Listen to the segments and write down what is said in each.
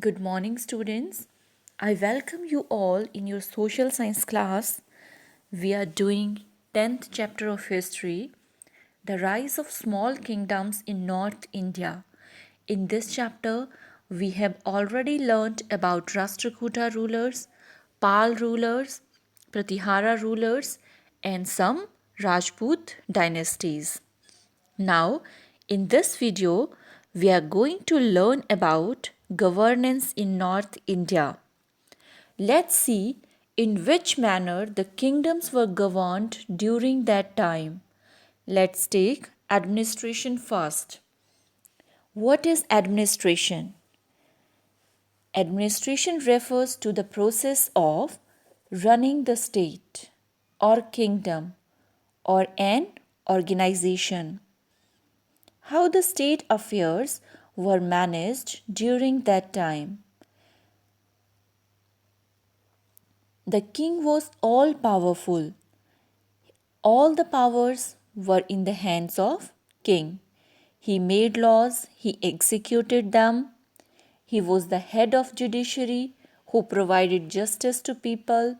Good morning, students. I welcome you all in your social science class. We are doing 10th chapter of history, the rise of small kingdoms in North India. In this chapter, we have already learnt about Rashtrakuta rulers, Pal rulers, Pratihara rulers, and some Rajput dynasties. Now, in this video, we are going to learn about governance in North India. Let's see in which manner the kingdoms were governed during that time. Let's take administration first. What is administration? Administration refers to the process of running the state or kingdom or an organization. How the state affairs were managed during that time. The king was all powerful. All the powers were in the hands of king. He made laws, he executed them. He was the head of judiciary who provided justice to people.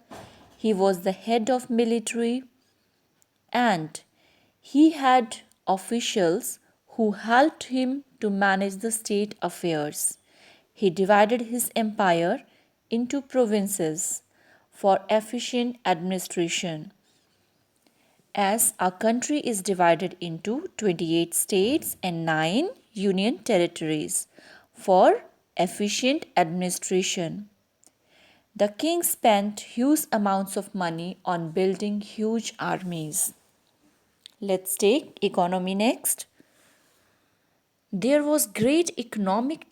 He was the head of military and he had officials who helped him to manage the state affairs. He divided his empire into provinces for efficient administration. As our country is divided into 28 states and 9 union territories for efficient administration. The king spent huge amounts of money on building huge armies. Let's take economy next. There was great economic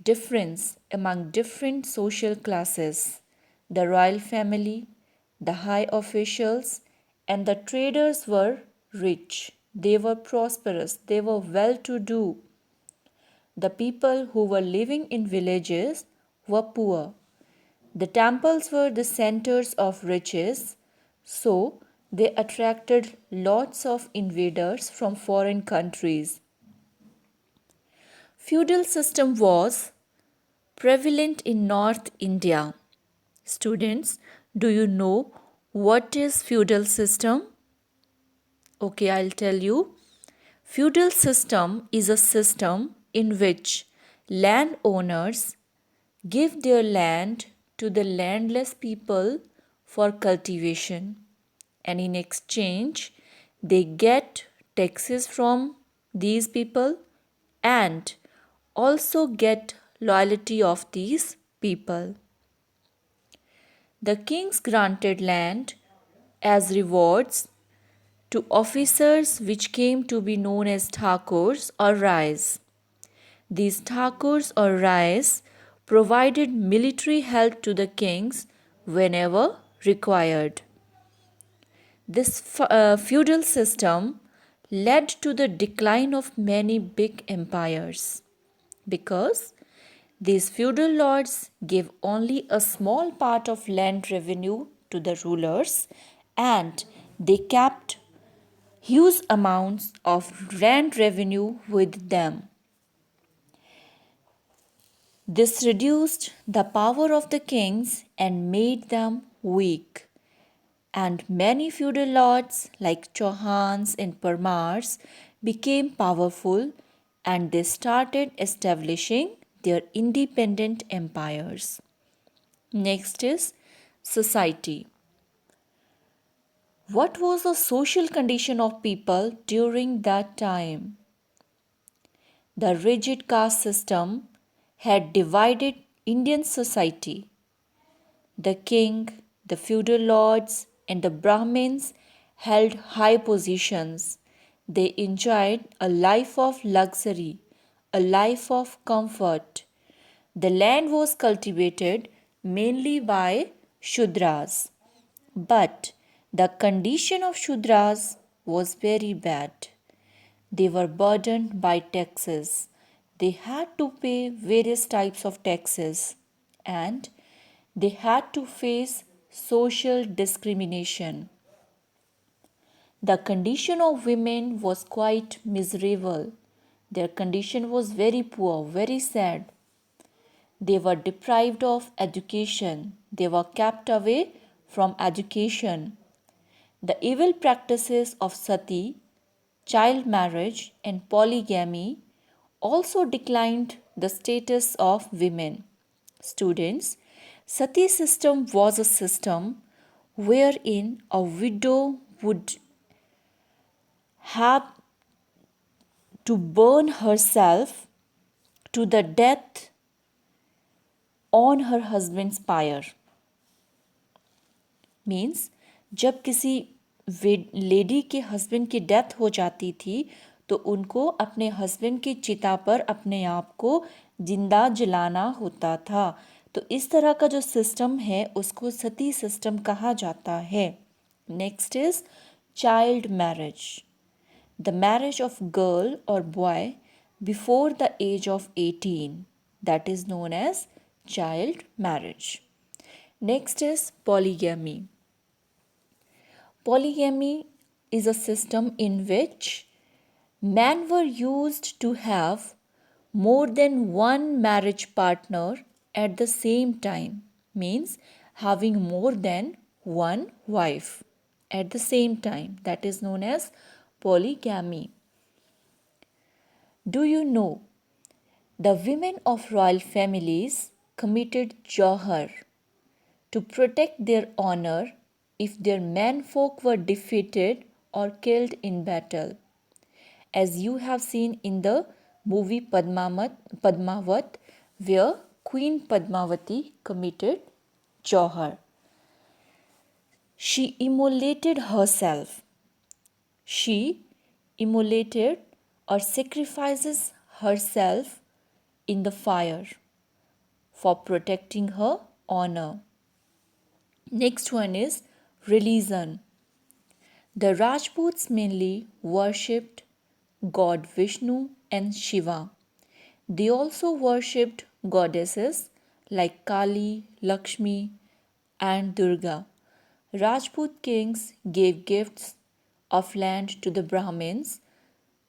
difference among different social classes. The royal family, the high officials, and the traders were rich. They were prosperous. They were well to do. The people who were living in villages were poor. The temples were the centers of riches, so they attracted lots of invaders from foreign countries. Feudal system was prevalent in North India. Students, do you know what is feudal system? Okay, I'll tell you. Feudal system is a system in which landowners give their land to the landless people for cultivation, and in exchange they get taxes from these people and also get loyalty of these people. The kings granted land as rewards to officers which came to be known as Thakurs or Rais. These Thakurs or Rais provided military help to the kings whenever required. This feudal system led to the decline of many big empires because these feudal lords gave only a small part of land revenue to the rulers and they kept huge amounts of land revenue with them. This reduced the power of the kings and made them weak. And many feudal lords like Chauhans and Parmars became powerful and they started establishing their independent empires. Next is society. What was the social condition of people during that time? The rigid caste system had divided Indian society. The king, the feudal lords, and the Brahmins held high positions. They enjoyed a life of luxury, a life of comfort. The land was cultivated mainly by Shudras. But the condition of Shudras was very bad. They were burdened by taxes. They had to pay various types of taxes and they had to face social discrimination. The condition of women was quite miserable. Their condition was very poor, very sad. They were deprived of education. They were kept away from education. The evil practices of sati, child marriage, and polygamy also declined the status of women. Students, sati system was a system wherein a widow would have to burn herself to the death on her husband's pyre. Means जब किसी lady के husband की death हो जाती थी तो उनको अपने हस्बैंड की चिता पर अपने आप को जिंदा जलाना होता था। तो इस तरह का जो सिस्टम है उसको सती सिस्टम कहा जाता है। Next is child marriage, the marriage of girl और boy before the age of 18, that is known as child marriage. Next is polygamy. Polygamy is a system in which men were used to have more than one marriage partner at the same time, means having more than one wife at the same time. That is known as polygamy. Do you know the women of royal families committed Johar to protect their honor if their menfolk were defeated or killed in battle, as you have seen in the movie Padmavat, where Queen Padmavati committed Johar. She immolated herself. She immolated or sacrifices herself in the fire for protecting her honor. Next one is religion. The Rajputs mainly worshipped God Vishnu and Shiva. They also worshipped goddesses like Kali, Lakshmi, and Durga. Rajput kings gave gifts of land to the Brahmins,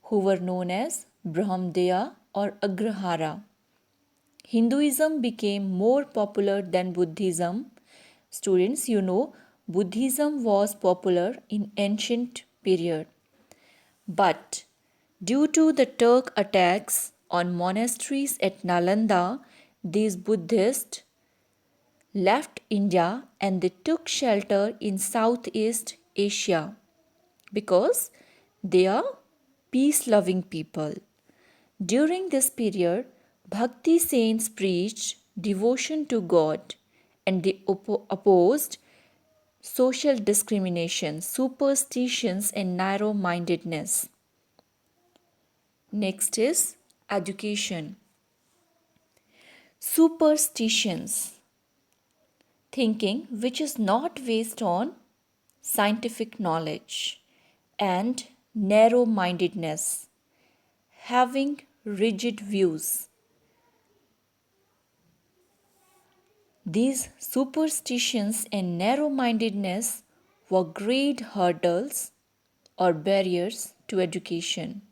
who were known as Brahmdeya or Agrahara. Hinduism became more popular than Buddhism. Students, you know, Buddhism was popular in ancient period. But due to the Turk attacks on monasteries at Nalanda, these Buddhists left India and they took shelter in Southeast Asia because they are peace-loving people. During this period, Bhakti saints preached devotion to God and they opposed social discrimination, superstitions, and narrow mindedness. Next is education. Superstitions, thinking which is not based on scientific knowledge, and narrow mindedness, having rigid views. These superstitions and narrow mindedness were great hurdles or barriers to education.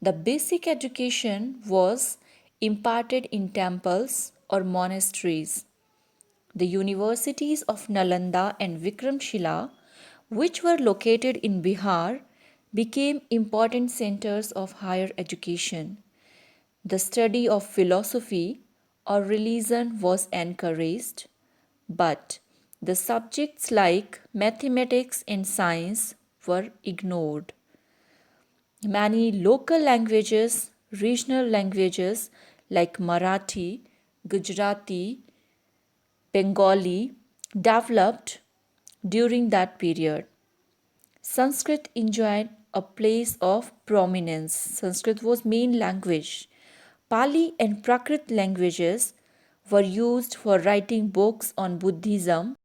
The basic education was imparted in temples or monasteries. The universities of Nalanda and Vikramshila, which were located in Bihar, became important centers of higher education. The study of philosophy or religion was encouraged, but the subjects like mathematics and science were ignored. Many local languages, regional languages like Marathi, Gujarati, Bengali developed during that period. Sanskrit enjoyed a place of prominence. Sanskrit was main language. Pali and Prakrit languages were used for writing books on Buddhism